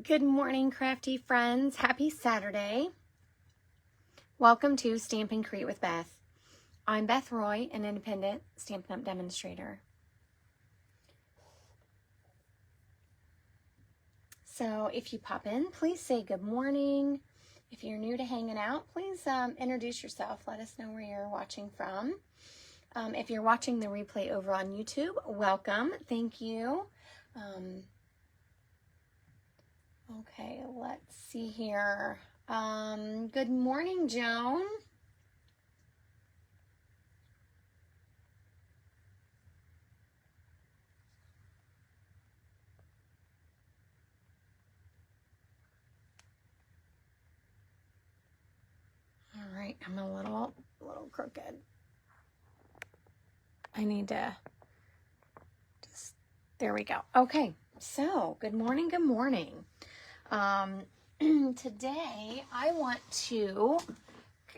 Good morning, crafty friends. Happy Saturday. Welcome to Stamp and Create with Beth. I'm Beth Roy, an Independent Stampin' Up demonstrator. So if you pop in, please say good morning. If you're new to hanging out, please introduce yourself. Let us know where you're watching from. If you're watching the replay over on YouTube, welcome. Thank you. Okay, let's see here. Good morning, Joan. All right, I'm a little crooked. I need to just, there we go. Okay, so good morning, good morning. Today I want to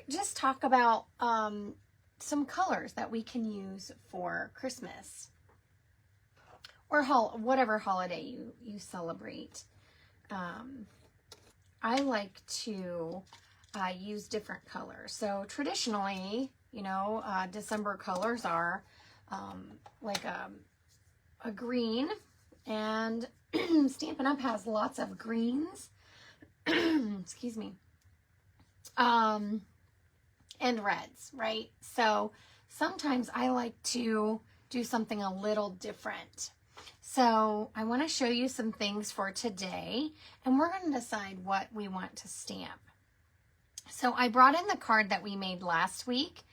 just talk about some colors that we can use for Christmas or whatever holiday you celebrate. I like to use different colors. So traditionally, you know, December colors are like a green, and Stampin' Up has lots of greens, excuse me, and reds, right? So sometimes I like to do something a little different. So I want to show you some things for today, and we're going to decide what we want to stamp. So I brought in the card that we made last week,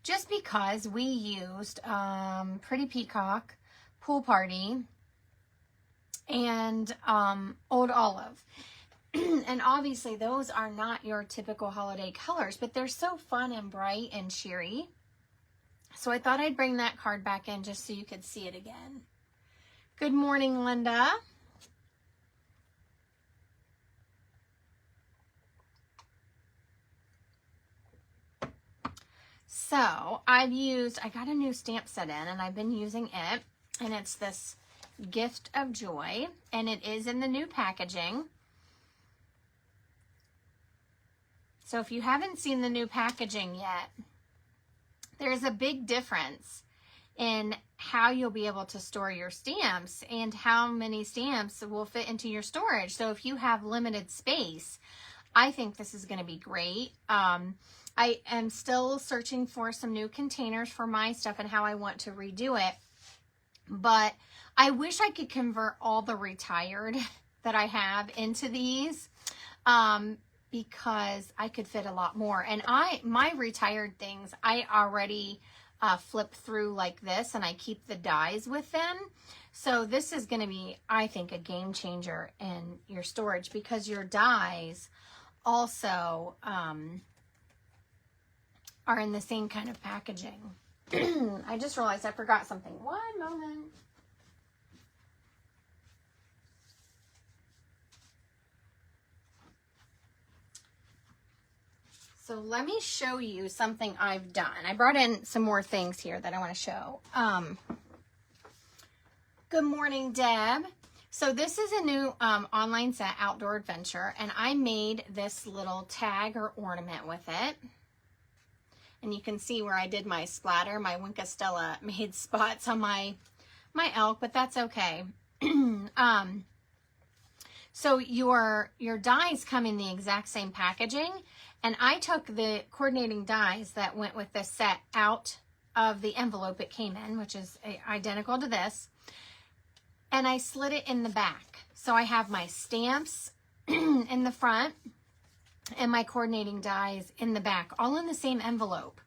just because we used Pretty Peacock, Pool Party, and Old Olive. And obviously those are not your typical holiday colors, but they're so fun and bright and cheery. So I thought I'd bring that card back in just so you could see it again. Good morning, Linda. So I got a new stamp set in, and I've been using it, and it's this Gift of Joy, and it is in the new packaging. So if you haven't seen the new packaging yet, there's a big difference in how you'll be able to store your stamps and how many stamps will fit into your storage. So if you have limited space, I think this is going to be great. I am still searching for some new containers for my stuff and how I want to redo it. But I wish I could convert all the retired that I have into these, because I could fit a lot more. And my retired things, I already flip through like this, and I keep the dies with them. So this is going to be, I think, a game changer in your storage, because your dies also are in the same kind of packaging. I just realized I forgot something. One moment. So let me show you something I've done. I brought in some more things here that I want to show. Good morning, Deb. So this is a new online set, Outdoor Adventure, and I made this little tag or ornament with it. And you can see where I did my splatter. My Winka Stella made spots on my elk, but that's okay. So your dies come in the exact same packaging, and I took the coordinating dies that went with this set out of the envelope it came in, which is identical to this, and I slid it in the back. So I have my stamps in the front and my coordinating dies in the back, all in the same envelope.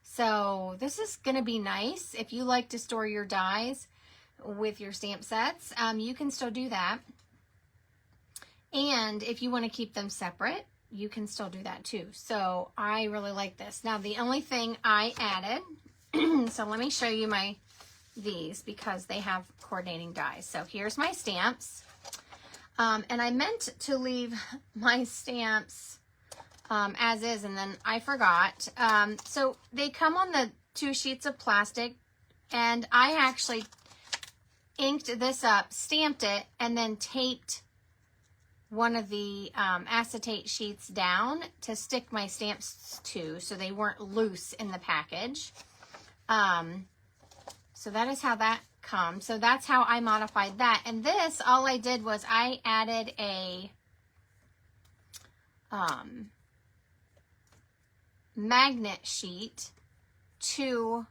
So this is going to be nice. If you like to store your dies with your stamp sets, you can still do that. And if you want to keep them separate, you can still do that too. So I really like this. Now the only thing I added, so let me show you these, because they have coordinating dies. So here's my stamps. And I meant to leave my stamps as is, and then I forgot. So they come on the 2 sheets of plastic, and I actually inked this up, stamped it, and then taped one of the acetate sheets down to stick my stamps to so they weren't loose in the package. So that is how that comes. So that's how I modified that. And this, all I did was I added a magnet sheet to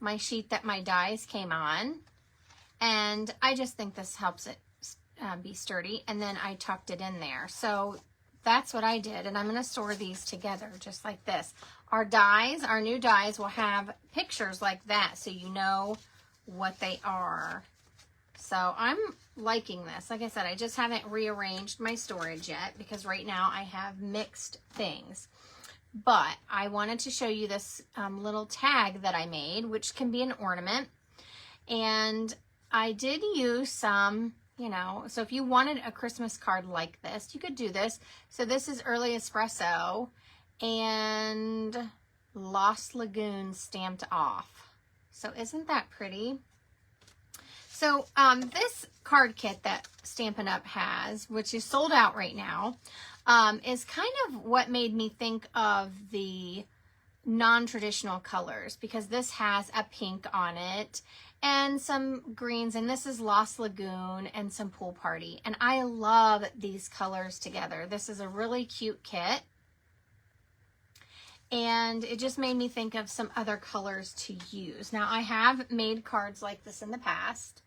my sheet that my dies came on. And I just think this helps it be sturdy. And then I tucked it in there. So that's what I did. And I'm going to store these together just like this. Our dies, our new dies will have pictures like that so you know what they are. So I'm liking this. Like I said, I just haven't rearranged my storage yet because right now I have mixed things. But I wanted to show you this little tag that I made, which can be an ornament. And I did use some, you know, so if you wanted a Christmas card like this, you could do this. So this is Early Espresso and Lost Lagoon stamped off. So isn't that pretty? So this card kit that Stampin' Up! Has, which is sold out right now, is kind of what made me think of the non-traditional colors, because this has a pink on it and some greens, and this is Lost Lagoon and some Pool Party. And I love these colors together. This is a really cute kit. And it just made me think of some other colors to use. Now, I have made cards like this in the past.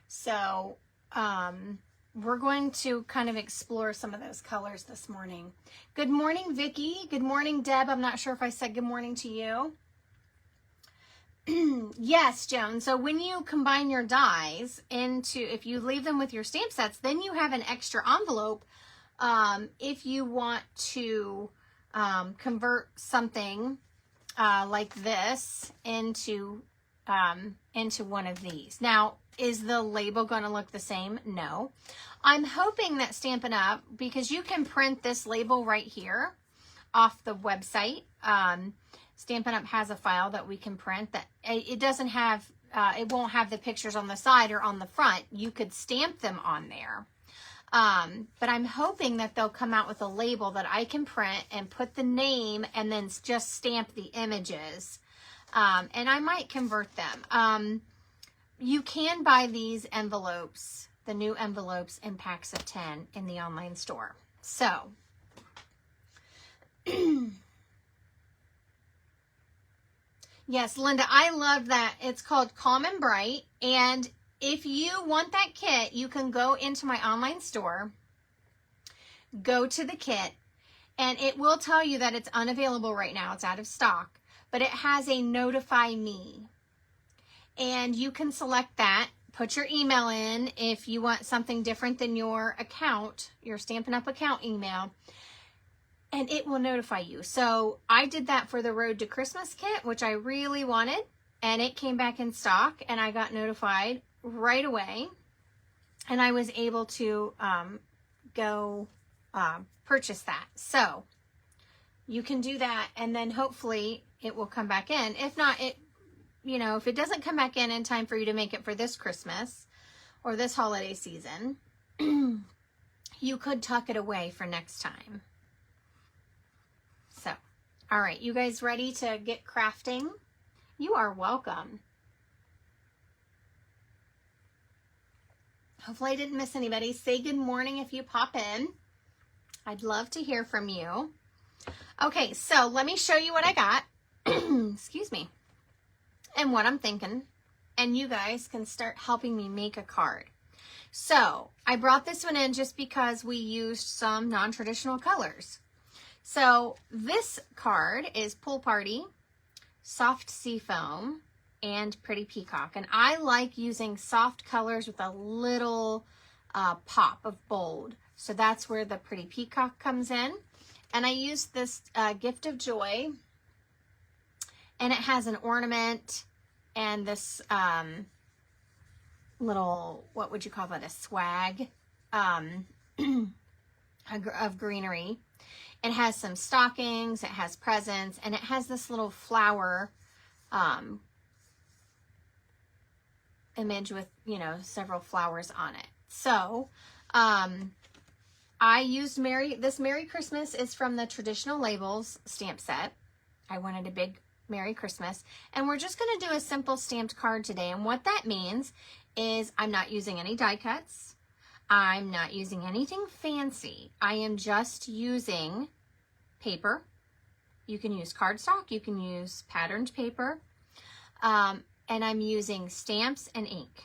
So, we're going to kind of explore some of those colors this morning. Good morning, Vicki. Good morning, Deb. I'm not sure if I said good morning to you. Yes, Joan. So when you combine your dies into, if you leave them with your stamp sets, then you have an extra envelope if you want to convert something like this into one of these. Now, is the label going to look the same? No. I'm hoping that Stampin' Up, because you can print this label right here off the website. Stampin' Up has a file that we can print that it doesn't have, it won't have the pictures on the side or on the front. You could stamp them on there. But I'm hoping that they'll come out with a label that I can print and put the name and then just stamp the images. And I might convert them. You can buy these envelopes, the new envelopes, in packs of 10 in the online store. So, yes, Linda, I love that. It's called Calm and Bright. And if you want that kit, you can go into my online store, go to the kit, and it will tell you that it's unavailable right now. It's out of stock, but it has a notify me. And you can select that, put your email in if you want something different than your account, your Stampin' Up! Account email, and it will notify you. So I did that for the Road to Christmas kit, which I really wanted, and it came back in stock, and I got notified right away, and I was able to go purchase that. So you can do that, and then hopefully it will come back in. If not, if it doesn't come back in time for you to make it for this Christmas or this holiday season, you could tuck it away for next time. So, all right, you guys ready to get crafting? You are welcome. Hopefully I didn't miss anybody. Say good morning if you pop in. I'd love to hear from you. Okay, so let me show you what I got. Excuse me. And what I'm thinking. And you guys can start helping me make a card. So I brought this one in just because we used some non-traditional colors. So this card is Pool Party, Soft Seafoam, and Pretty Peacock. And I like using soft colors with a little pop of bold. So that's where the Pretty Peacock comes in. And I used this Gift of Joy. And it has an ornament and this little, what would you call that, a swag of greenery. It has some stockings, it has presents, and it has this little flower image with, you know, several flowers on it. So, I used this Merry Christmas is from the Traditional Labels stamp set. I wanted a big Merry Christmas. And we're just going to do a simple stamped card today. And what that means is I'm not using any die cuts. I'm not using anything fancy. I am just using paper. You can use cardstock. You can use patterned paper. And I'm using stamps and ink.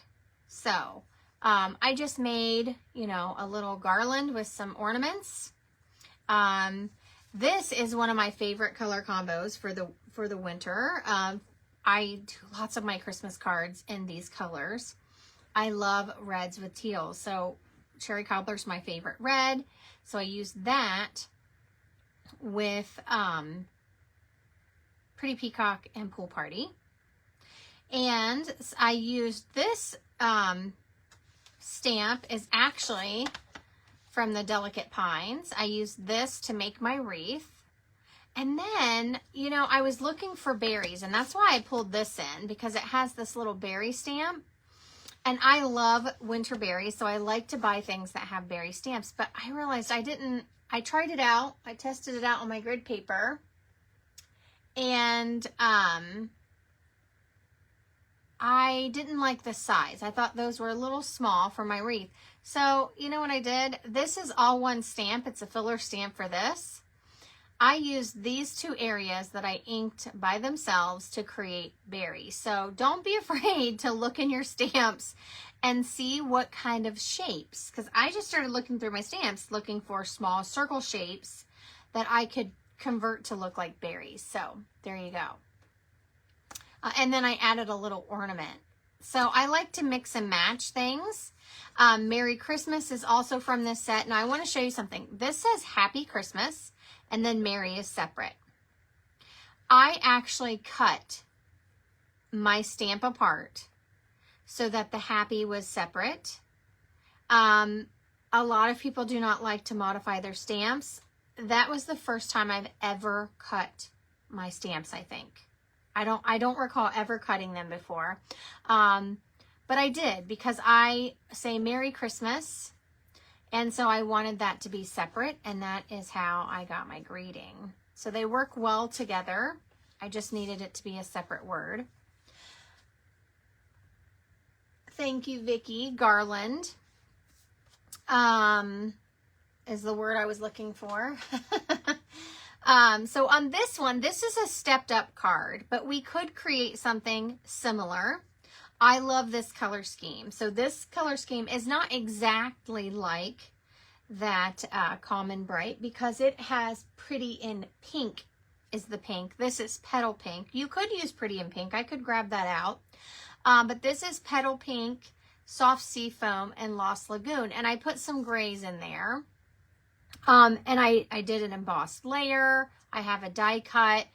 So I just made, you know, a little garland with some ornaments. This is one of my favorite color combos for the winter. I do lots of my Christmas cards in these colors. I love reds with teals. So Cherry Cobbler's my favorite red. So I used that with Pretty Peacock and Pool Party. And I used this stamp is actually from the Delicate Pines. I used this to make my wreath. And then, you know, I was looking for berries, and that's why I pulled this in, because it has this little berry stamp. And I love winter berries, so I like to buy things that have berry stamps. But I realized I tried it out. I tested it out on my grid paper. And I didn't like the size. I thought those were a little small for my wreath. So, you know what I did? This is all one stamp. It's a filler stamp for this. I used these two areas that I inked by themselves to create berries. So don't be afraid to look in your stamps and see what kind of shapes, because I just started looking through my stamps looking for small circle shapes that I could convert to look like berries. So there you go. And then I added a little ornament. So I like to mix and match things. Merry Christmas is also from this set. Now I want to show you something. This says Happy Christmas, and then Merry is separate. I actually cut my stamp apart so that the Happy was separate. A lot of people do not like to modify their stamps. That was the first time I've ever cut my stamps, I think. I don't recall ever cutting them before. But I did, because I say Merry Christmas, and so I wanted that to be separate, and that is how I got my greeting. So they work well together. I just needed it to be a separate word. Thank you, Vicki. Garland is the word I was looking for. So on this one, this is a stepped up card, but we could create something similar. I love this color scheme. So this color scheme is not exactly like that Calm and Bright, because it has Pretty in Pink is the pink. This is Petal Pink. You could use Pretty in Pink. I could grab that out. But this is Petal Pink, Soft Sea Foam, and Lost Lagoon. And I put some grays in there. And I did an embossed layer. I have a die cut.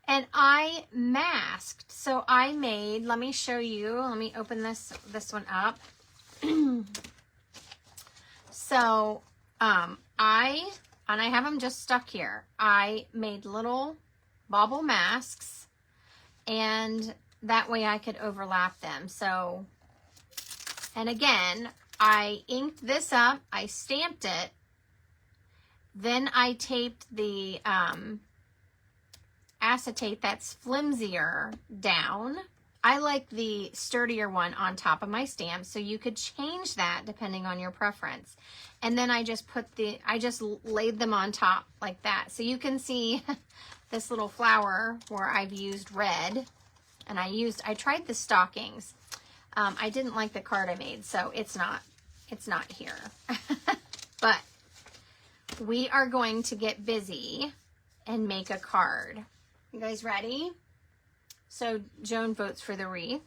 And I masked. So I made, let me show you. Let me open this one up. So I have them just stuck here. I made little bauble masks, and that way I could overlap them. So, and again, I inked this up. I stamped it. Then I taped the acetate that's flimsier down. I like the sturdier one on top of my stamp, so you could change that depending on your preference. And then I just laid them on top like that. So you can see this little flower where I've used red, and I tried the stockings. I didn't like the card I made, so it's not here. But we are going to get busy and make a card. You guys ready? So Joan votes for the wreath.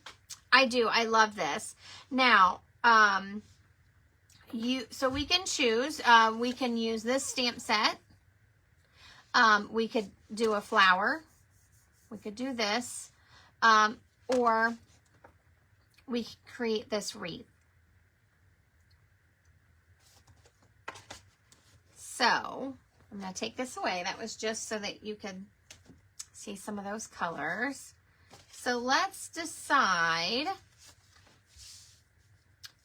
I do. I love this. Now, so we can choose. We can use this stamp set. We could do a flower. We could do this. Or we create this wreath. So I'm going to take this away. That was just so that you could see some of those colors. So let's decide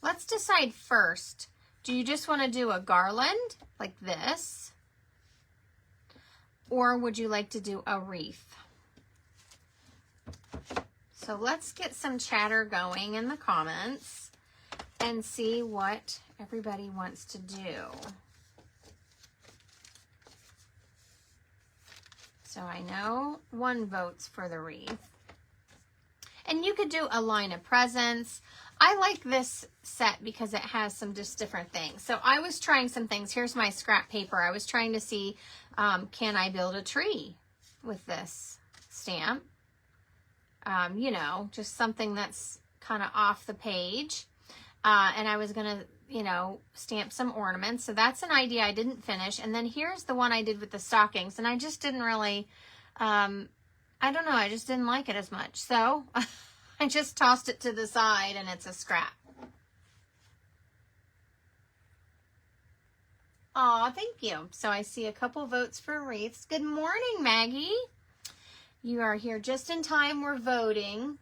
let's decide first. Do you just want to do a garland like this? Or would you like to do a wreath? So let's get some chatter going in the comments and see what everybody wants to do. So I know one votes for the wreath. And you could do a line of presents. I like this set because it has some just different things. So I was trying some things. Here's my scrap paper. I was trying to see, can I build a tree with this stamp? You know, just something that's kind of off the page. And I was going to, you know, stamp some ornaments. So that's an idea I didn't finish. And then here's the one I did with the stockings. And I just didn't really, I don't know, I just didn't like it as much. So I just tossed it to the side and it's a scrap. Aw, thank you. So I see a couple votes for wreaths. Good morning, Maggie. You are here just in time. We're voting.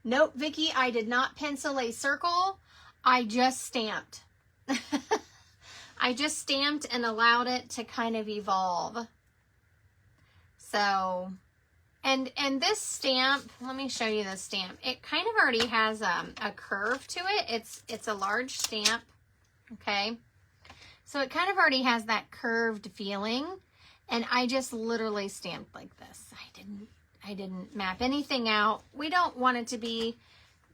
Nope, Vicki, I did not pencil a circle. I just stamped. I just stamped and allowed it to kind of evolve. So, and this stamp, let me show you the stamp. It kind of already has a curve to it. It's a large stamp, okay? So it kind of already has that curved feeling. And I just literally stamped like this. I didn't map anything out. We don't want it to be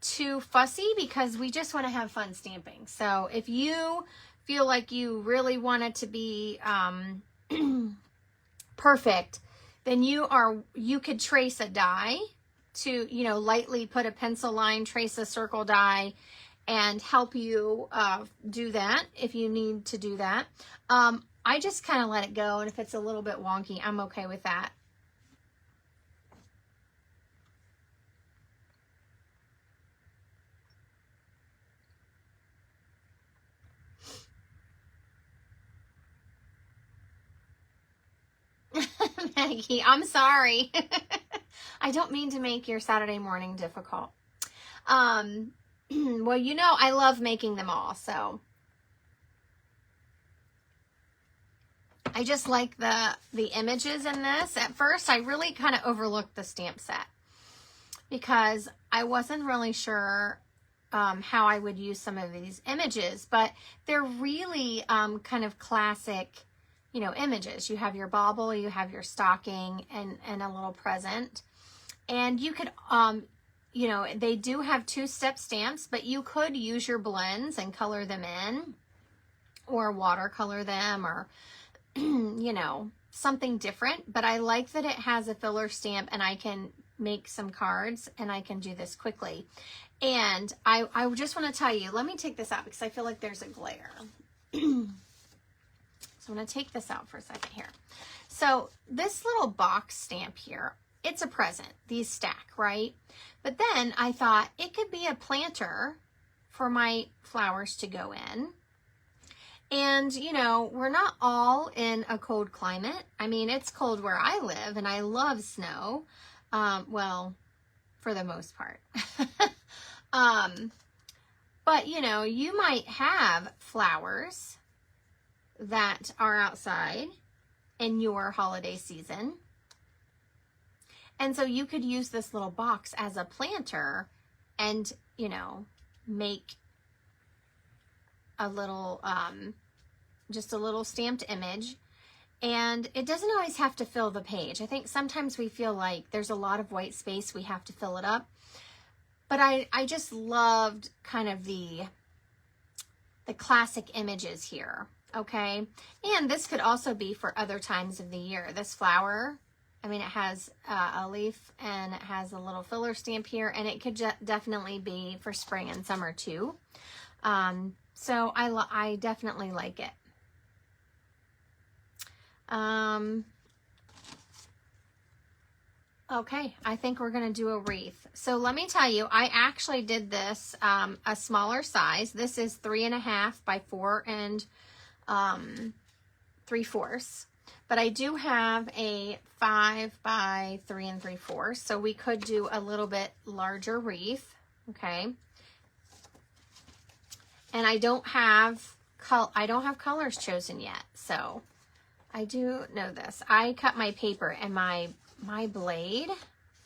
too fussy because we just want to have fun stamping. So if you feel like you really want it to be perfect, then you could trace a die to, you know, lightly put a pencil line, trace a circle die, and help you do that if you need to do that. I just kind of let it go, and if it's a little bit wonky, I'm okay with that. Maggie, I'm sorry. I don't mean to make your Saturday morning difficult. Well, you know, I love making them all, so I just like the images in this. At first, I really kind of overlooked the stamp set because I wasn't really sure how I would use some of these images, but they're really kind of classic, you know, images. You have your bauble, you have your stocking, and a little present. And you could, you know, they do have two-step stamps, but you could use your blends and color them in or watercolor them or, you know, something different. But I like that it has a filler stamp and I can make some cards and I can do this quickly. And I just want to tell you, let me take this out because I feel like there's a glare. So I'm going to take this out for a second here. So this little box stamp here, it's a present. These stack, right? But then I thought it could be a planter for my flowers to go in. And, you know, we're not all in a cold climate. I mean, it's cold where I live and I love snow. Well, for the most part. But, you know, you might have flowers that are outside in your holiday season. And so you could use this little box as a planter and, you know, make a little, just a little stamped image. And it doesn't always have to fill the page. I think sometimes we feel like there's a lot of white space, we have to fill it up. But I just loved kind of the classic images here, okay? And this could also be for other times of the year. This flower, I mean, it has a leaf and it has a little filler stamp here, and it could definitely be for spring and summer too. So I definitely like it. Okay, I think we're going to do a wreath. So let me tell you, I actually did this a smaller size. This is 3.5 by 4 3/4. But I do have a 5 by 3 3/4. So we could do a little bit larger wreath. Okay. And I don't have colors chosen yet, so I do know this. I cut my paper and my blade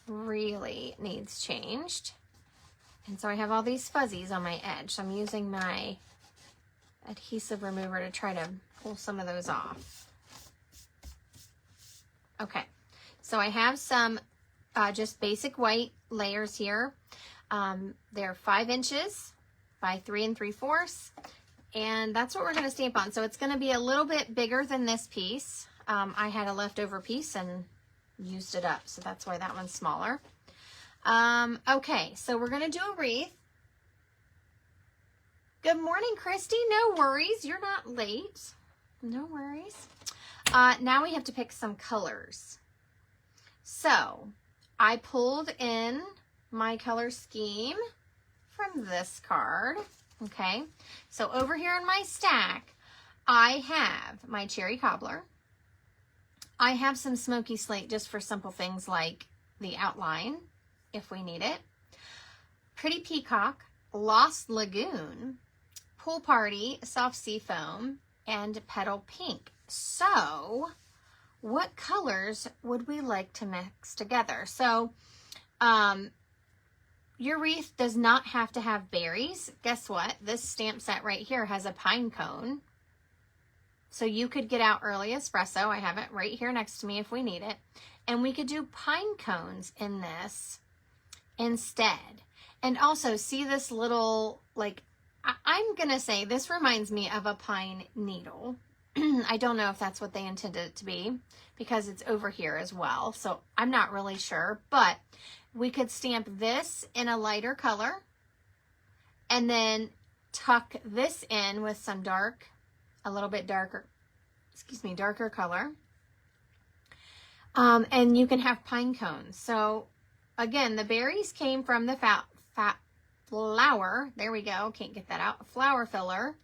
really needs changed. And so I have all these fuzzies on my edge. So I'm using my adhesive remover to try to pull some of those off. Okay, so I have some just basic white layers here. They're 5 inches by 3 3/4. And that's what we're going to stamp on. So it's going to be a little bit bigger than this piece. I had a leftover piece and used it up. So that's why that one's smaller. Okay, so we're going to do a wreath. Good morning, Christy. No worries. You're not late. No worries. Now we have to pick some colors. So I pulled in my color scheme from this card. Okay, so over here in my stack, I have my cherry cobbler. I have some smoky slate just for simple things like the outline, if we need it. Pretty Peacock, Lost Lagoon, Pool Party, Soft Sea Foam, and Petal Pink. So, what colors would we like to mix together? So, your wreath does not have to have berries. Guess what? This stamp set right here has a pine cone. So you could get out early espresso. I have it right here next to me if we need it. And we could do pine cones in this instead. And also see this little, like, I'm going to say this reminds me of a pine needle. I don't know if that's what they intended it to be because it's over here as well. So I'm not really sure, but we could stamp this in a lighter color and then tuck this in with some a little bit darker color. And you can have pine cones. So again, the berries came from the fat flower. There we go. Can't get that out. Flower filler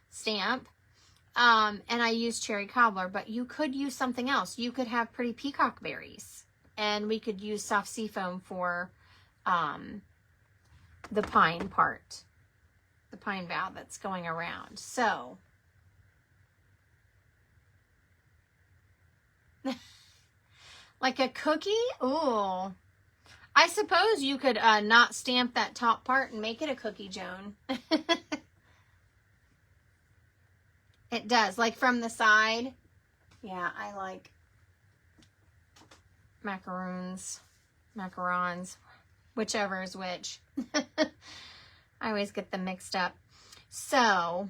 stamp. And I used cherry cobbler, but you could use something else. You could have pretty peacock berries. And we could use soft sea foam for the pine part, the pine bough that's going around. So, like a cookie? Ooh. I suppose you could not stamp that top part and make it a cookie, Joan. It does, like from the side. Yeah, I like macarons, whichever is which. I always get them mixed up. So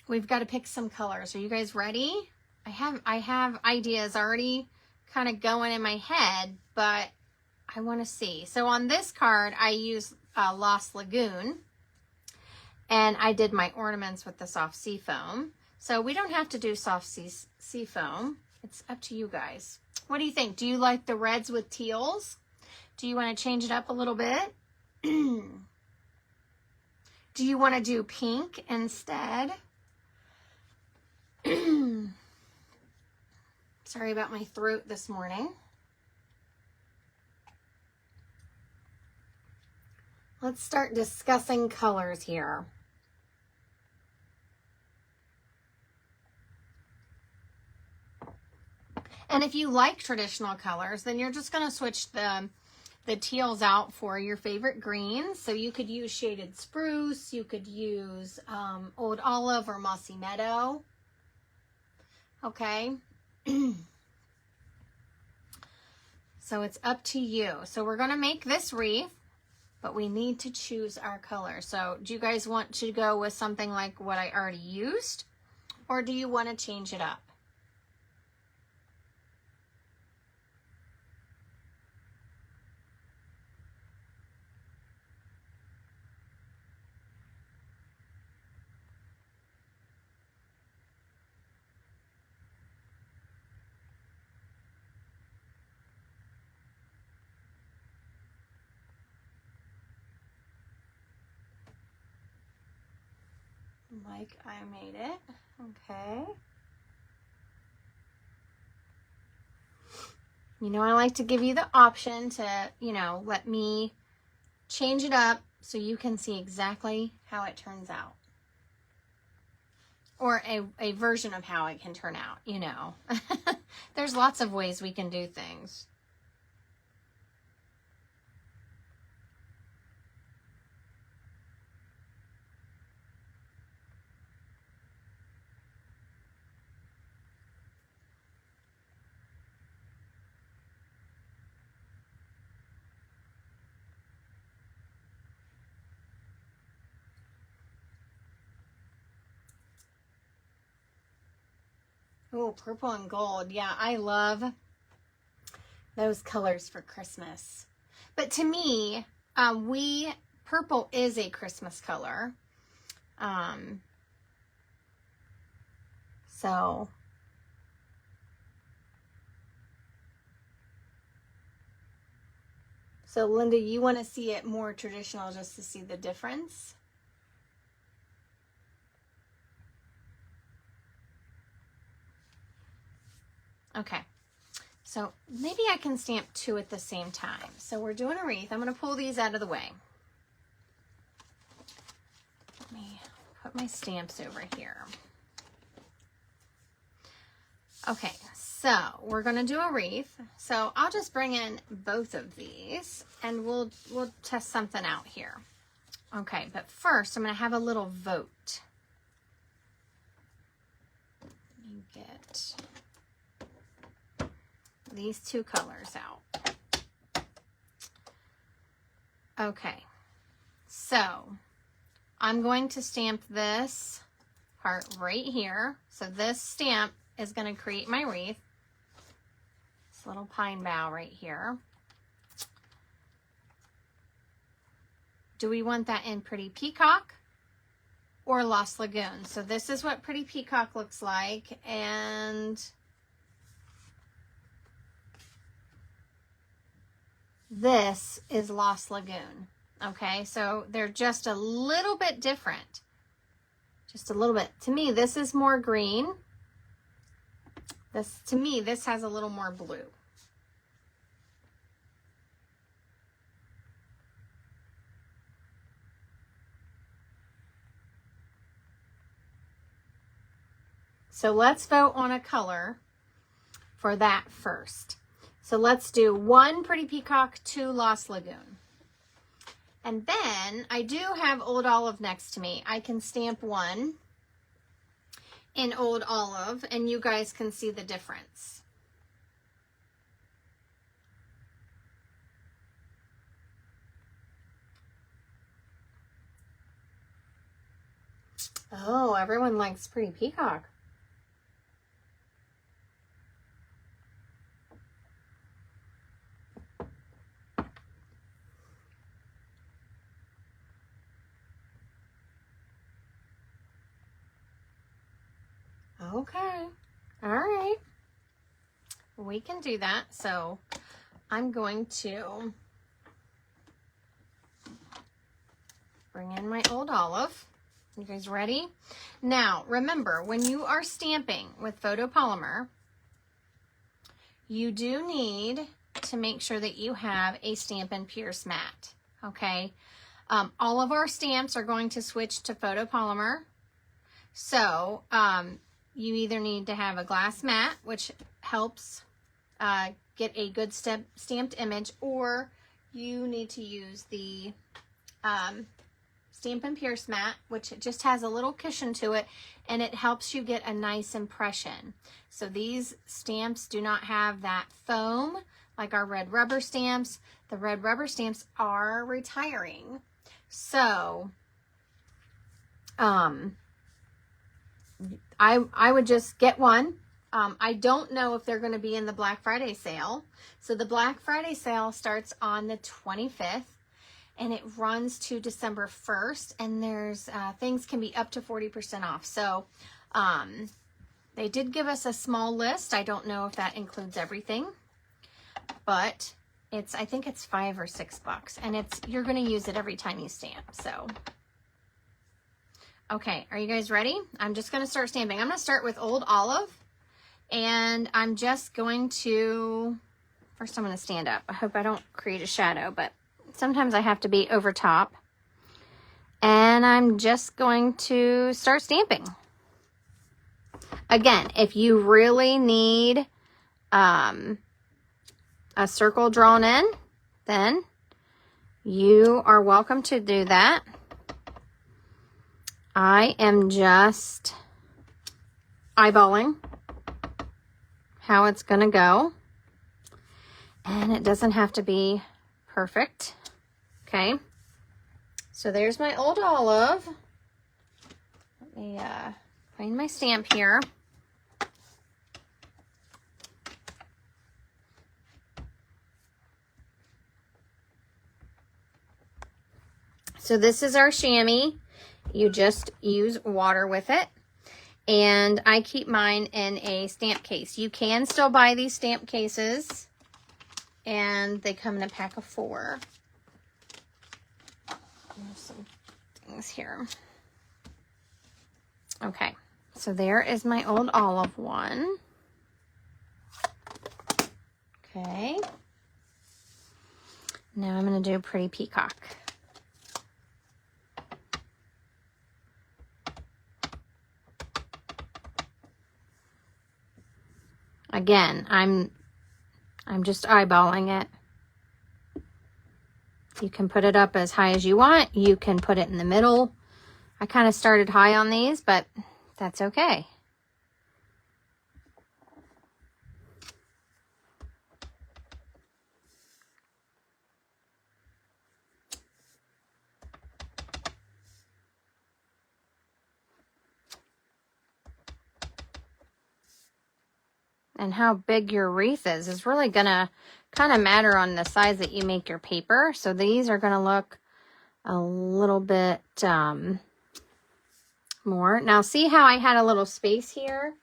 we've got to pick some colors. Are you guys ready? I have ideas already kind of going in my head, but I want to see. So on this card, I use Lost Lagoon, and I did my ornaments with the soft sea foam. So we don't have to do soft sea foam. It's up to you guys. What do you think? Do you like the reds with teals? Do you want to change it up a little bit? Do you want to do pink instead? Sorry about my throat this morning. Let's start discussing colors here. And if you like traditional colors, then you're just going to switch the teals out for your favorite greens. So you could use Shaded Spruce, you could use Old Olive or Mossy Meadow. Okay. So it's up to you. So we're going to make this wreath, but we need to choose our color. So do you guys want to go with something like what I already used, or do you want to change it up? Like I made it. Okay. You know, I like to give you the option to, you know, let me change it up so you can see exactly how it turns out. Or a version of how it can turn out, you know. There's lots of ways we can do things. Oh, purple and gold. Yeah, I love those colors for Christmas. But to me, purple is a Christmas color. So Linda, you want to see it more traditional just to see the difference? Okay, so maybe I can stamp 2 at the same time. So we're doing a wreath. I'm going to pull these out of the way. Let me put my stamps over here. Okay, so we're going to do a wreath. So I'll just bring in both of these and we'll test something out here. Okay, but first I'm going to have a little vote. Let me get these 2 colors out. Okay, so I'm going to stamp this part right here. So this stamp is going to create my wreath. This little pine bough right here. Do we want that in Pretty Peacock or Lost Lagoon? So this is what Pretty Peacock looks like, and this is Lost Lagoon. Okay, so they're just a little bit different. Just a little bit. To me, this is more green. To me, this has a little more blue. So let's vote on a color for that first. So let's do 1 Pretty Peacock, 2 Lost Lagoon. And then I do have Old Olive next to me. I can stamp 1 in Old Olive and you guys can see the difference. Oh, everyone likes Pretty Peacock. Okay, all right, we can do that. So I'm going to bring in my Old Olive. You guys ready? Now, remember, when you are stamping with photopolymer, you do need to make sure that you have a Stampin' Pierce mat, okay? All of our stamps are going to switch to photopolymer. So, you either need to have a glass mat, which helps get a good stamped image, or you need to use the Stampin' Pierce mat, which just has a little cushion to it, and it helps you get a nice impression. So these stamps do not have that foam like our red rubber stamps. The red rubber stamps are retiring. So, I would just get one. I don't know if they're going to be in the Black Friday sale. So the Black Friday sale starts on the 25th and it runs to December 1st. And there's things can be up to 40% off. So they did give us a small list. I don't know if that includes everything, but I think it's $5 or $6, and you're going to use it every time you stamp. So. Okay, are you guys ready? I'm just going to start stamping. I'm going to start with Old Olive, and I'm just going to, first I'm going to stand up. I hope I don't create a shadow, but sometimes I have to be over top. And I'm just going to start stamping. Again, if you really need a circle drawn in, then you are welcome to do that. I am just eyeballing how it's going to go. And it doesn't have to be perfect. Okay. So there's my old olive. Let me find my stamp here. So this is our chamois. You just use water with it. And I keep mine in a stamp case. You can still buy these stamp cases. And they come in a pack of 4. There's some things here. Okay. So there is my old olive one. Okay. Now I'm going to do a pretty peacock. Again, I'm just eyeballing it. You can put it up as high as you want. You can put it in the middle. I kind of started high on these, but that's okay. And how big your wreath is really going to kind of matter on the size that you make your paper. So these are going to look a little bit more. Now see how I had a little space here?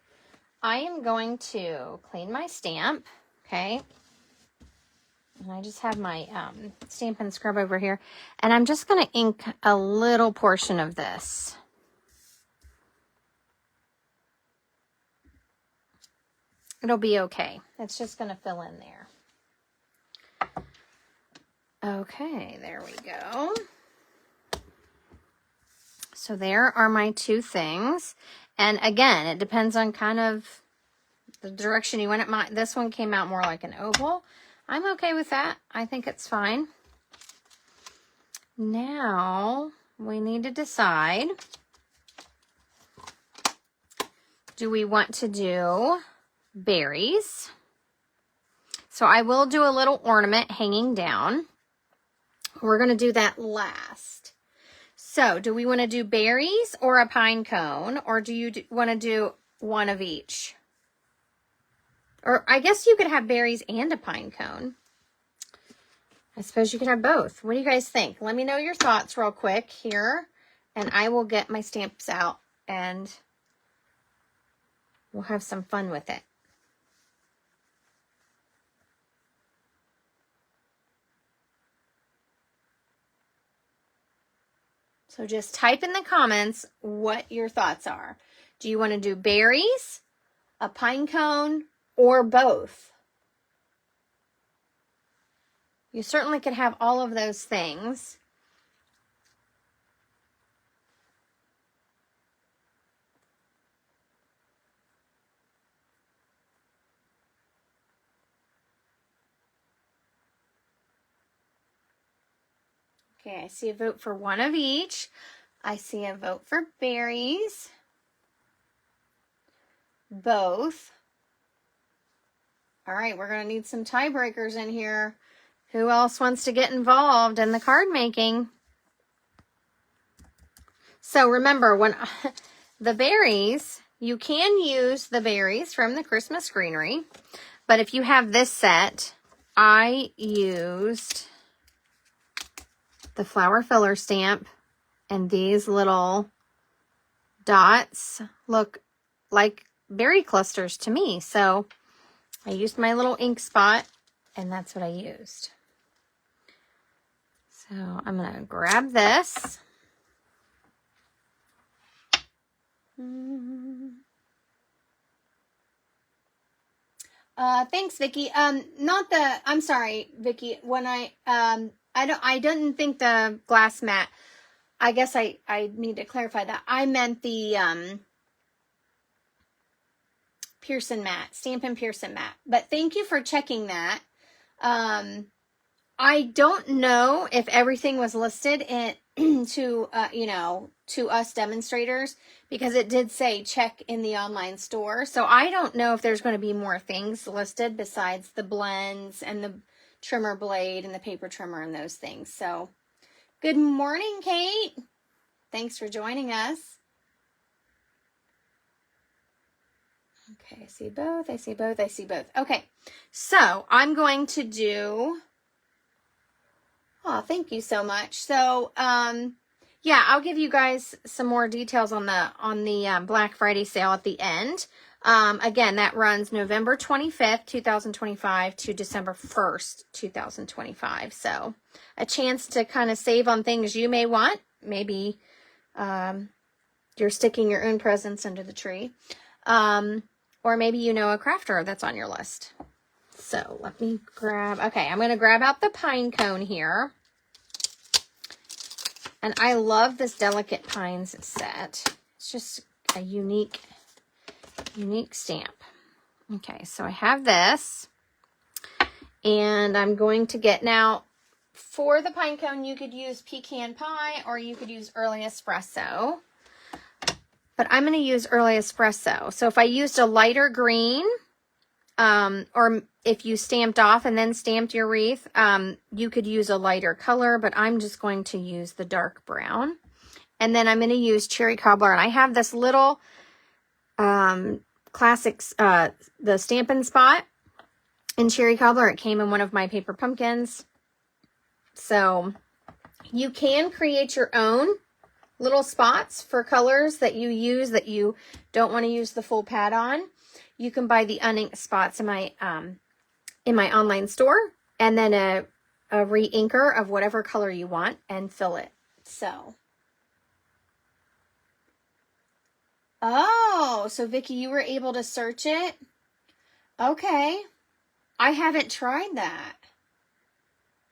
I am going to clean my stamp, okay? And I just have my stamp and scrub over here. And I'm just going to ink a little portion of this. It'll be okay. It's just going to fill in there. Okay, there we go. So there are my 2 things. And again, it depends on kind of the direction you want it. This one came out more like an oval. I'm okay with that. I think it's fine. Now we need to decide, do we want to do berries? So I will do a little ornament hanging down. We're going to do that last. So do we want to do berries or a pine cone, or do you want to do one of each? Or I guess you could have berries and a pine cone. I suppose you could have both. What do you guys think? Let me know your thoughts real quick here, and I will get my stamps out and we'll have some fun with it. So just type in the comments what your thoughts are. Do you want to do berries, a pine cone, or both? You certainly could have all of those things. Okay, I see a vote for one of each. I see a vote for berries. Both. All right, we're going to need some tiebreakers in here. Who else wants to get involved in the card making? So remember, when the berries, you can use the berries from the Christmas greenery. But if you have this set, I used the flower filler stamp, and these little dots look like berry clusters to me. So I used my little ink spot, and that's what I used. So I'm going to grab this. Thanks, Vicki. I'm sorry, Vicki. When I didn't think the glass mat. I guess I need to clarify that. I meant the Pearson mat, Stampin' Pearson mat. But thank you for checking that. I don't know if everything was listed in to you know, to us demonstrators, because it did say check in the online store. So I don't know if there's going to be more things listed besides the blends and the trimmer blade and the paper trimmer and those things. So good morning, Kate. Thanks for joining us. Okay, I see both, I see both, I see both. Okay, so I'm going to do, oh, thank you so much. So, yeah, I'll give you guys some more details on the Black Friday sale at the end. Again, that runs November 25th, 2025 to December 1st, 2025. So a chance to kind of save on things you may want. Maybe you're sticking your own presents under the tree. Or maybe you know a crafter that's on your list. So let me grab, okay, I'm going to grab out the pine cone here. And I love this Delicate Pines set. It's just a unique stamp. Okay, so I have this. And I'm going to get, now, for the pine cone, you could use pecan pie or you could use early espresso. But I'm going to use early espresso. So if I used a lighter green, or if you stamped off and then stamped your wreath, you could use a lighter color, but I'm just going to use the dark brown. And then I'm going to use Cherry Cobbler. And I have this little classics, the Stampin' Spot in Cherry Cobbler. It came in one of my paper pumpkins. So you can create your own little spots for colors that you use that you don't want to use the full pad on. You can buy the uninked spots in my online store, and then a re-inker of whatever color you want and fill it. So, oh, so Vicki, you were able to search it? Okay, I haven't tried that.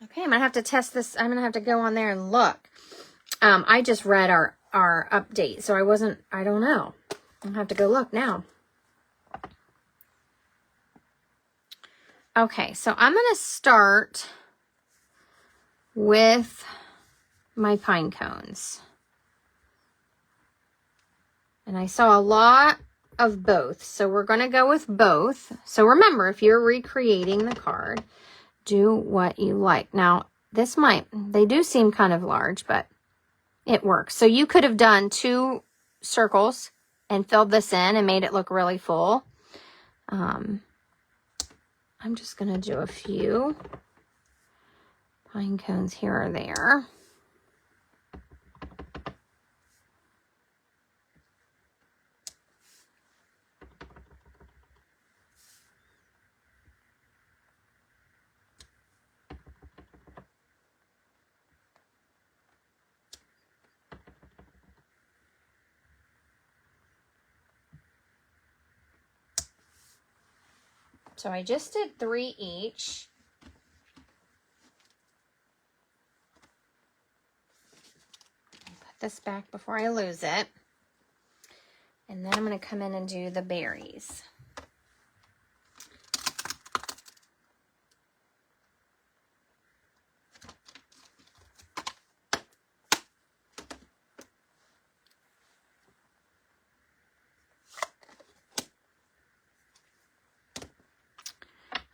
Okay, I'm gonna have to test this. I'm gonna have to go on there and look. I just read our update, so I don't know. I'll have to go look now. Okay, so I'm going to start with my pine cones. And I saw a lot of both, so we're going to go with both. So remember, if you're recreating the card, do what you like. Now, they do seem kind of large, but it works. So you could have done 2 circles and filled this in and made it look really full. I'm just going to do a few pine cones here or there. So I just did 3 each. Put this back before I lose it. And then I'm going to come in and do the berries.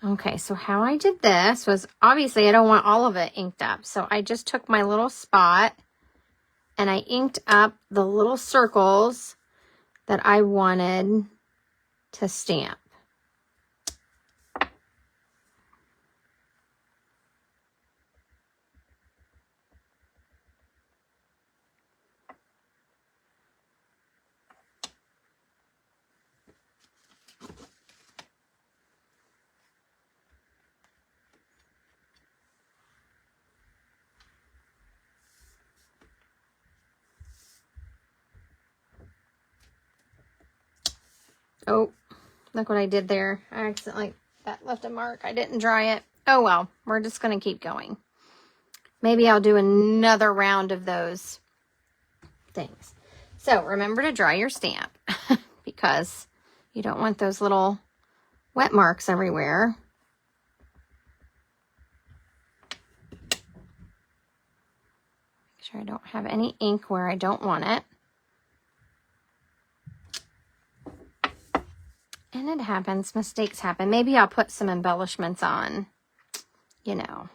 Okay, so how I did this was, obviously I don't want all of it inked up. So I just took my little spot and I inked up the little circles that I wanted to stamp. Oh, look what I did there. I accidentally, that left a mark. I didn't dry it. Oh well, we're just going to keep going. Maybe I'll do another round of those things. So remember to dry your stamp because you don't want those little wet marks everywhere. Make sure I don't have any ink where I don't want it. And it happens, mistakes happen. Maybe I'll put some embellishments on, you know.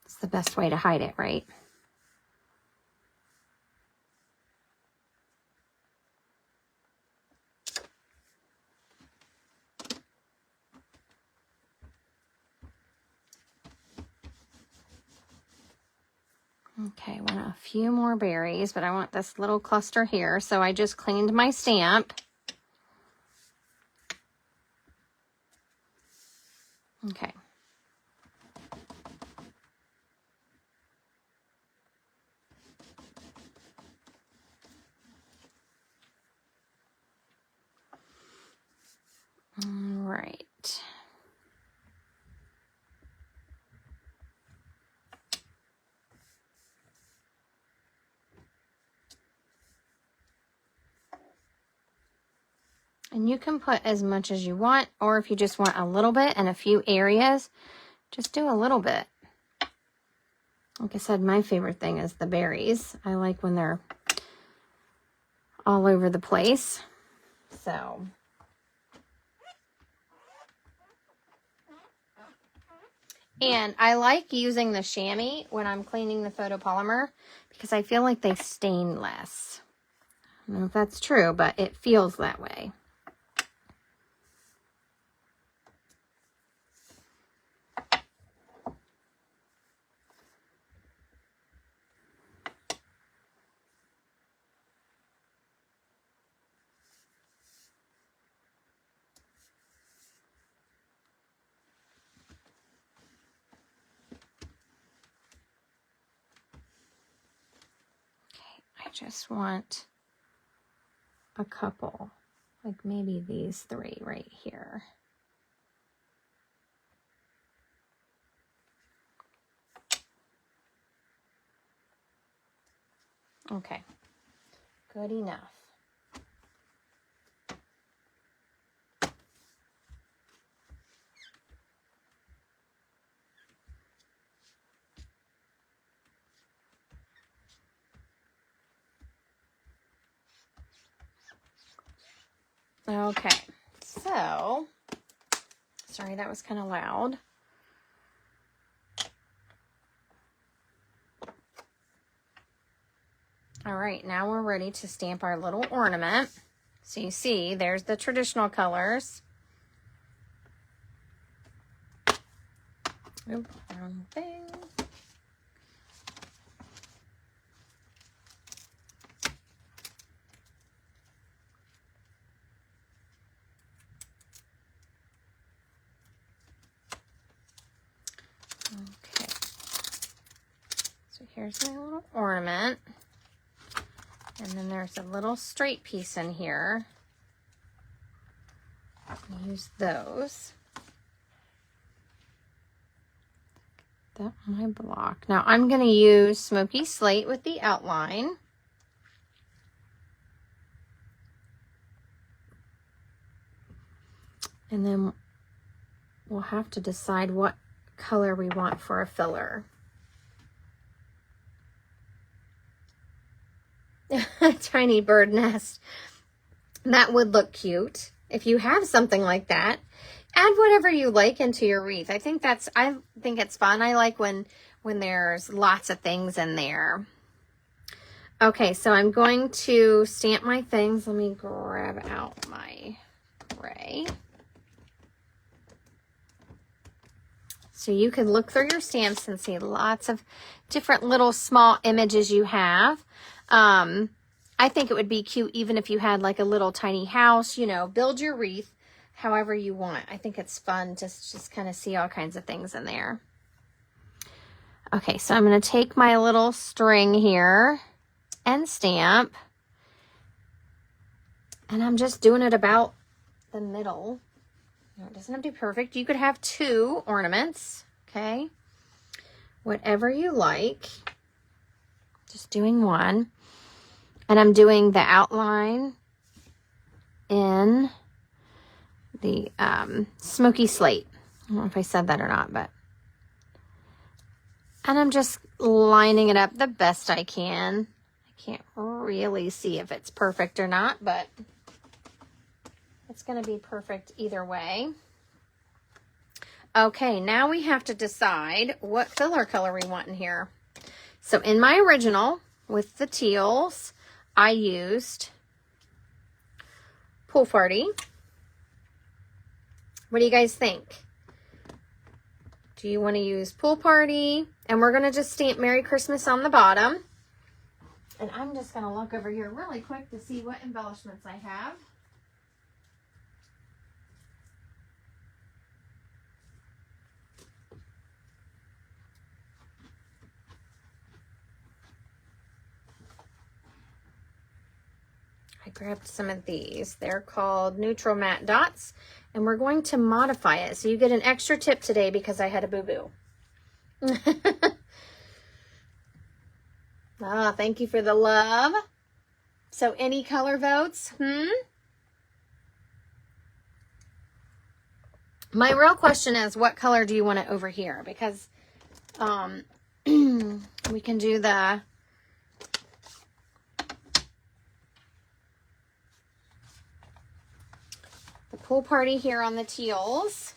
It's the best way to hide it, right? Okay, I want a few more berries, but I want this little cluster here. So I just cleaned my stamp. Okay. All right. And you can put as much as you want, or if you just want a little bit in a few areas, just do a little bit. Like I said, my favorite thing is the berries. I like when they're all over the place. So. And I like using the chamois when I'm cleaning the photopolymer because I feel like they stain less. I don't know if that's true, but it feels that way. I just want a couple, like maybe these three right here. Okay, good enough. Okay, so, sorry, that was kind of loud. All right, now we're ready to stamp our little ornament. So you see, there's the traditional colors. Oop, wrong thing. Okay, so here's my little ornament. And then there's a little straight piece in here. Use those. That on my block. Now I'm going to use Smoky Slate with the outline. And then we'll have to decide what color we want for a filler. Tiny bird nest. That would look cute. If you have something like that, add whatever you like into your wreath. I think it's fun. I like when there's lots of things in there. Okay, so I'm going to stamp my things. Let me grab out my gray. So you can look through your stamps and see lots of different little small images you have. I think it would be cute even if you had like a little tiny house, you know, build your wreath however you want. I think it's fun to just kind of see all kinds of things in there. Okay, so I'm going to take my little string here and stamp. And I'm just doing it about the middle. No, it doesn't have to be perfect. You could have 2 ornaments, okay? Whatever you like. Just doing one. And I'm doing the outline in the smoky slate. I don't know if I said that or not, but. And I'm just lining it up the best I can. I can't really see if it's perfect or not, but it's going to be perfect either way. Okay, now we have to decide what filler color we want in here. So in my original, with the teals, I used Pool Party. What do you guys think? Do you want to use Pool Party? And we're going to just stamp Merry Christmas on the bottom. And I'm just going to look over here really quick to see what embellishments I have. I grabbed some of these. They're called Neutral Matte Dots, and we're going to modify it. So you get an extra tip today because I had a boo-boo. Ah, thank you for the love. So any color votes? My real question is, what color do you want it over here? Because we can do the Pool Party here on the teals.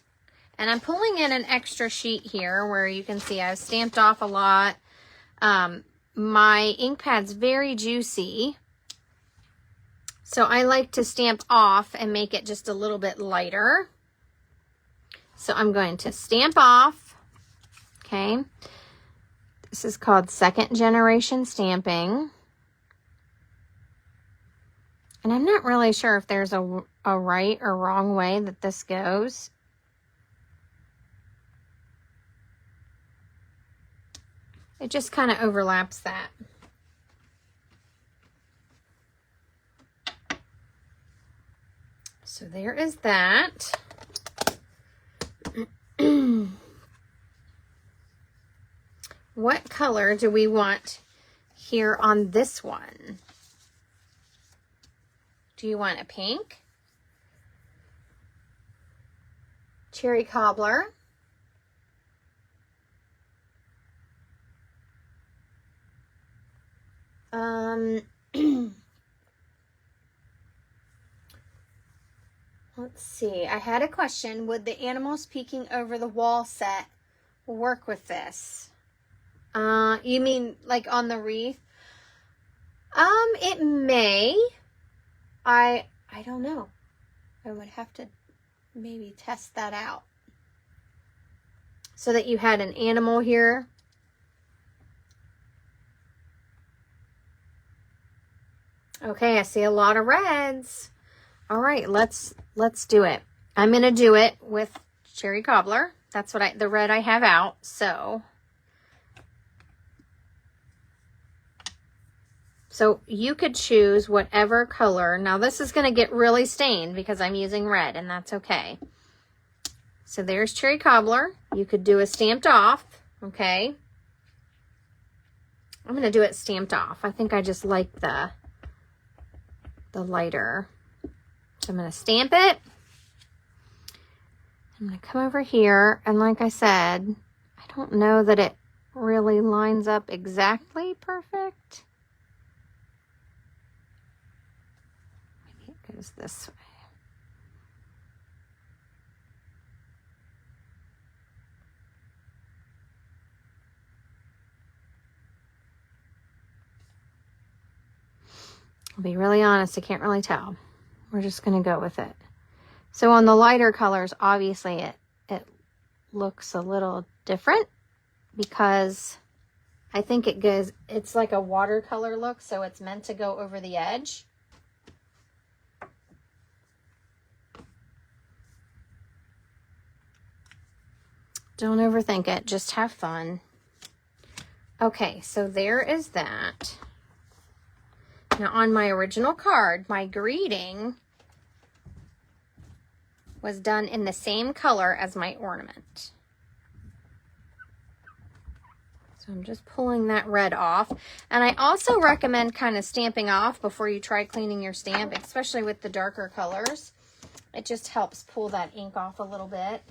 And I'm pulling in an extra sheet here where you can see I've stamped off a lot. My ink pad's very juicy, so I like to stamp off and make it just a little bit lighter. So I'm going to stamp off, okay? This is called second generation stamping. And I'm not really sure if there's a right or wrong way that this goes. It just kind of overlaps that. So there is that. What color do we want here on this one? Do you want a pink? Cherry Cobbler? Let's see. I had a question. Would the animals peeking over the wall set work with this? You mean like on the wreath? It may. I don't know. I would have to maybe test that out. So that you had an animal here. Okay, I see a lot of reds. All right, let's do it. I'm gonna do it with Cherry Cobbler. That's what the red I have out. So you could choose whatever color. Now this is gonna get really stained because I'm using red, and that's okay. So there's Cherry Cobbler. You could do a stamped off, okay? I'm gonna do it stamped off. I think I just like the lighter. So I'm going to stamp it. I'm going to come over here, and like I said, I don't know that it really lines up exactly perfect. Maybe it goes this way. I'll be really honest, I can't really tell. We're just going to go with it. So on the lighter colors, obviously it looks a little different because I think it's like a watercolor look, so it's meant to go over the edge. Don't overthink it, just have fun. Okay, so there is that. Now on my original card, my greeting was done in the same color as my ornament. So So I'm just pulling that red off. And I also recommend kind of stamping off before you try cleaning your stamp, especially with the darker colors. It just helps pull that ink off a little bit.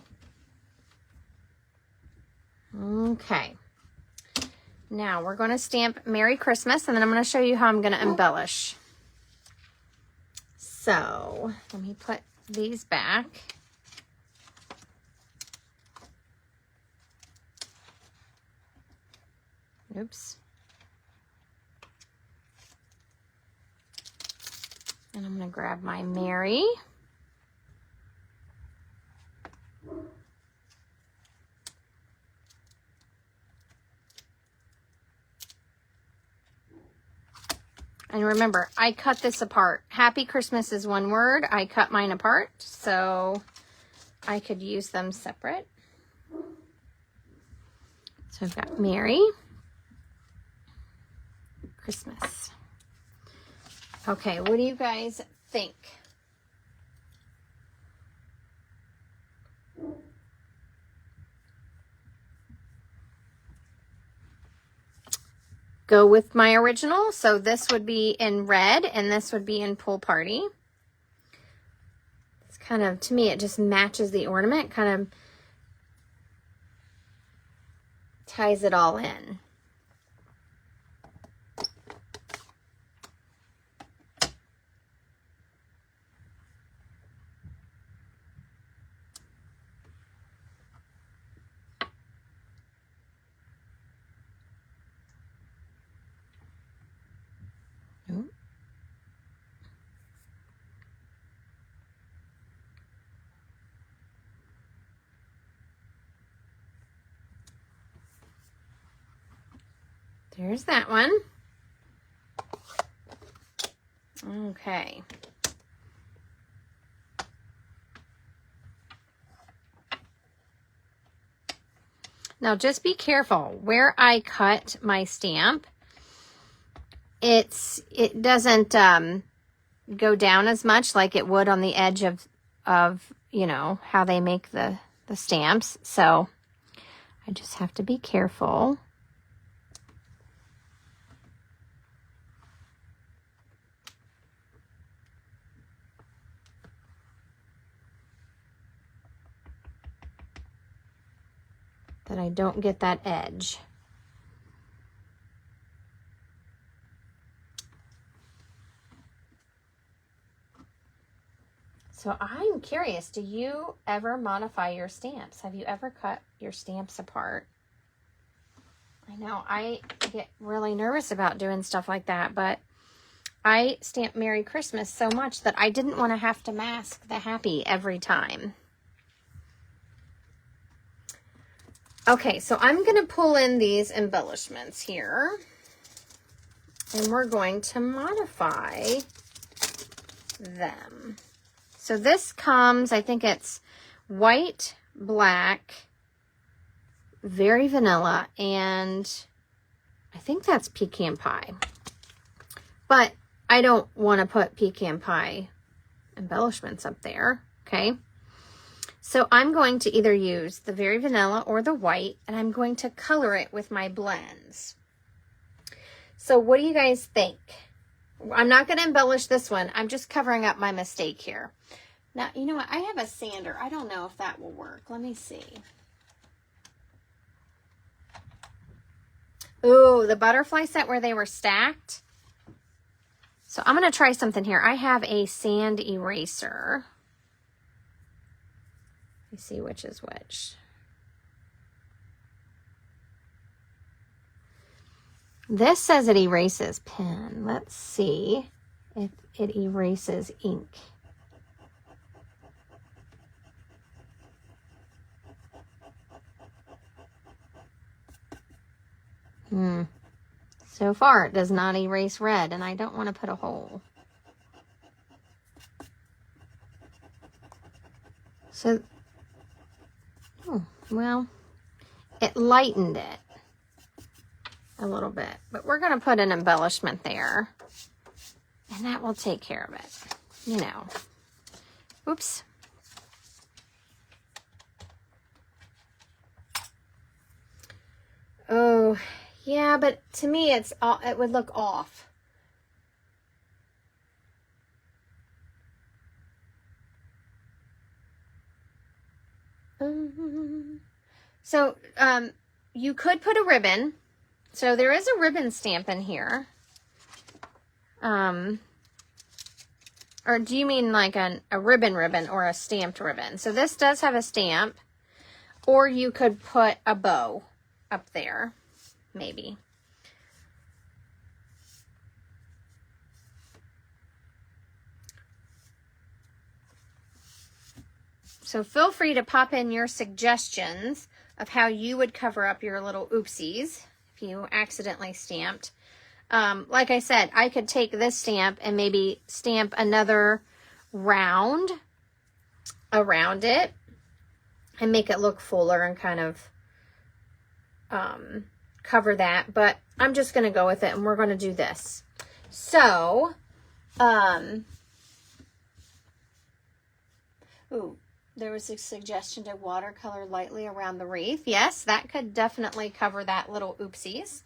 Okay. Now we're going to stamp Merry Christmas, and then I'm going to show you how I'm going to embellish. So let me put these back. Oops. And I'm going to grab my Merry. And remember, I cut this apart. Happy Christmas is one word. I cut mine apart, so I could use them separate. So I've got Merry Christmas. Okay, what do you guys think? Go with my original. So this would be in red and this would be in Pool Party. It's kind of, to me, it just matches the ornament, kind of ties it all in. There's that one. Okay. Now just be careful where I cut my stamp. It doesn't go down as much like it would on the edge of you know how they make the stamps. So I just have to be careful. That I don't get that edge. So I'm curious, do you ever modify your stamps? Have you ever cut your stamps apart? I know I get really nervous about doing stuff like that, but I stamp Merry Christmas so much that I didn't want to have to mask the happy every time. Okay, so I'm going to pull in these embellishments here, and we're going to modify them. So this comes, I think it's white, black, very vanilla, and I think that's pecan pie. But I don't want to put pecan pie embellishments up there, okay? So I'm going to either use the very vanilla or the white, and I'm going to color it with my blends. So what do you guys think? I'm not going to embellish this one. I'm just covering up my mistake here. Now, you know what? I have a sander. I don't know if that will work. Let me see. Ooh, the butterfly set where they were stacked. So I'm going to try something here. I have a sand eraser. Let me see which is which. This says it erases pen. Let's see if it erases ink. So far it does not erase red, and I don't want to put a hole. So, well, it lightened it a little bit, but we're going to put an embellishment there, and that will take care of it, you know. Oops. Oh, Yeah, but to me, it would look off. So, you could put a ribbon. So there is a ribbon stamp in here. Or do you mean like a ribbon or a stamped ribbon? So this does have a stamp. Or you could put a bow up there, maybe. So feel free to pop in your suggestions of how you would cover up your little oopsies if you accidentally stamped. Like I said, I could take this stamp and maybe stamp another round around it and make it look fuller and kind of cover that. But I'm just going to go with it, and we're going to do this. So, ooh, there was a suggestion to watercolor lightly around the wreath. Yes, that could definitely cover that little oopsies.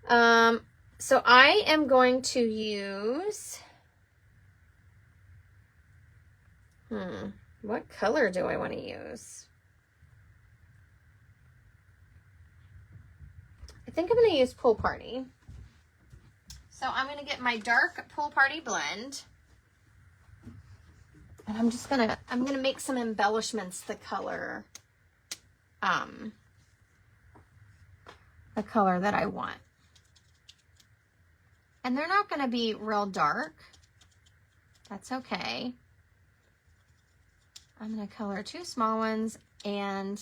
So I am going to use, what color do I want to use? I think I'm going to use Pool Party. So I'm going to get my dark Pool Party blend. And I'm going to make some embellishments the color that I want. And they're not going to be real dark. That's okay. I'm going to color 2 small ones and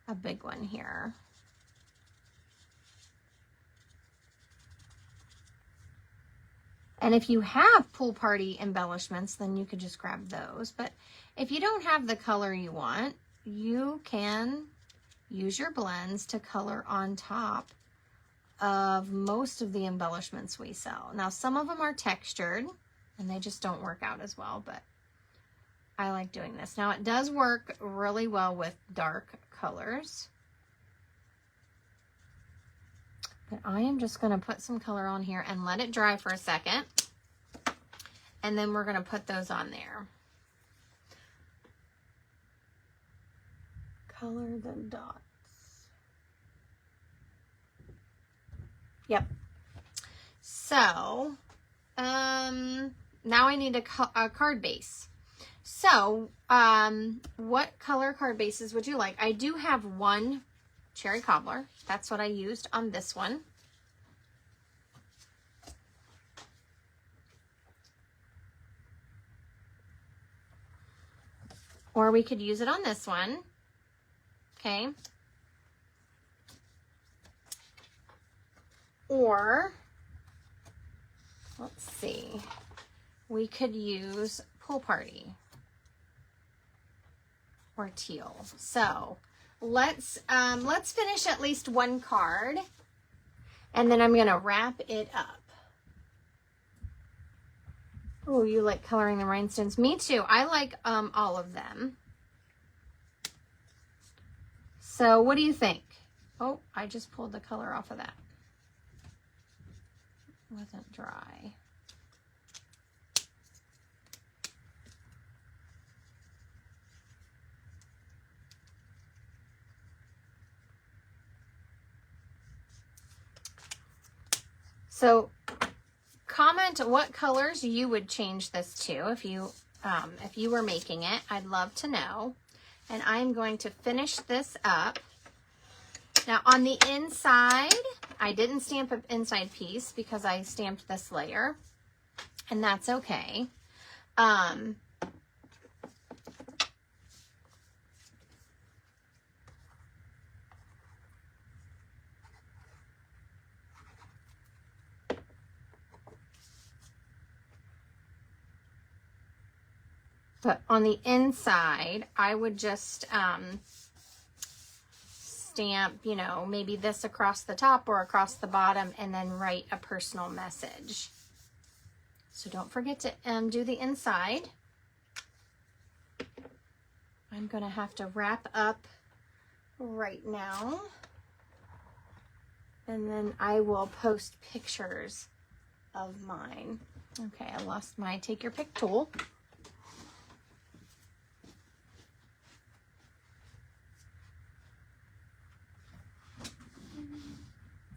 a big one here. And if you have Pool Party embellishments, then you could just grab those. But if you don't have the color you want, you can use your blends to color on top of most of the embellishments we sell. Now, some of them are textured and they just don't work out as well, but I like doing this. Now, it does work really well with dark colors. But I am just going to put some color on here and let it dry for a second. And then we're going to put those on there. Color the dots. Yep. So, now I need a card base. So, what color card bases would you like? I do have one cherry cobbler. That's what I used on this one. Or we could use it on this one. Okay. Or, let's see, we could use Pool Party or teal. So let's finish at least one card, and then I'm gonna wrap it up. Oh, you like coloring the rhinestones? Me too. I like all of them. So what do you think? Oh, I just pulled the color off of that. Wasn't dry. So comment what colors you would change this to if you were making it. I'd love to know. And I'm going to finish this up. Now on the inside, I didn't stamp an inside piece because I stamped this layer, and that's okay. But on the inside, I would just stamp, you know, maybe this across the top or across the bottom, and then write a personal message. So don't forget to do the inside. I'm going to have to wrap up right now. and then I will post pictures of mine. Okay, I lost my take your pick tool.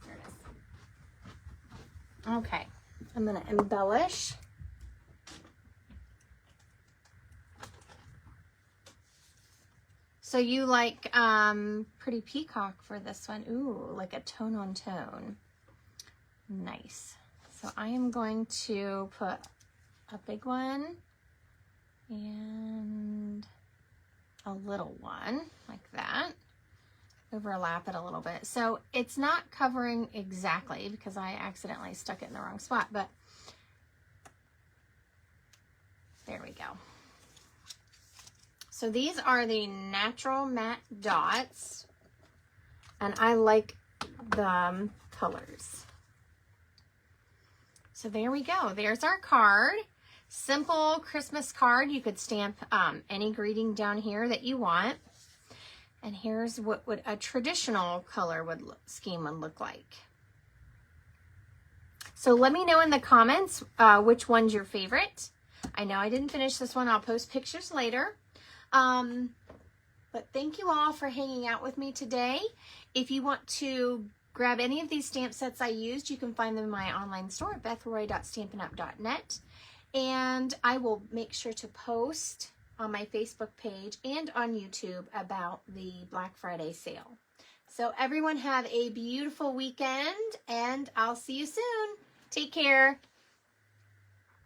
There it is. Okay, I'm gonna embellish. So you like Pretty Peacock for this one. Ooh, like a tone on tone. Nice. So I am going to put a big one and a little one like that. Overlap it a little bit. So it's not covering exactly because I accidentally stuck it in the wrong spot, but there we go. So these are the natural matte dots, and I like the colors. So there we go. There's our card. Simple Christmas card. You could stamp any greeting down here that you want. And here's what would a traditional color scheme would look like. So let me know in the comments which one's your favorite. I know I didn't finish this one. I'll post pictures later. But thank you all for hanging out with me today. If you want to grab any of these stamp sets I used, you can find them in my online store at bethroy.stampinup.net. And I will make sure to post on my Facebook page and on YouTube about the Black Friday sale. So everyone have a beautiful weekend, and I'll see you soon. Take care.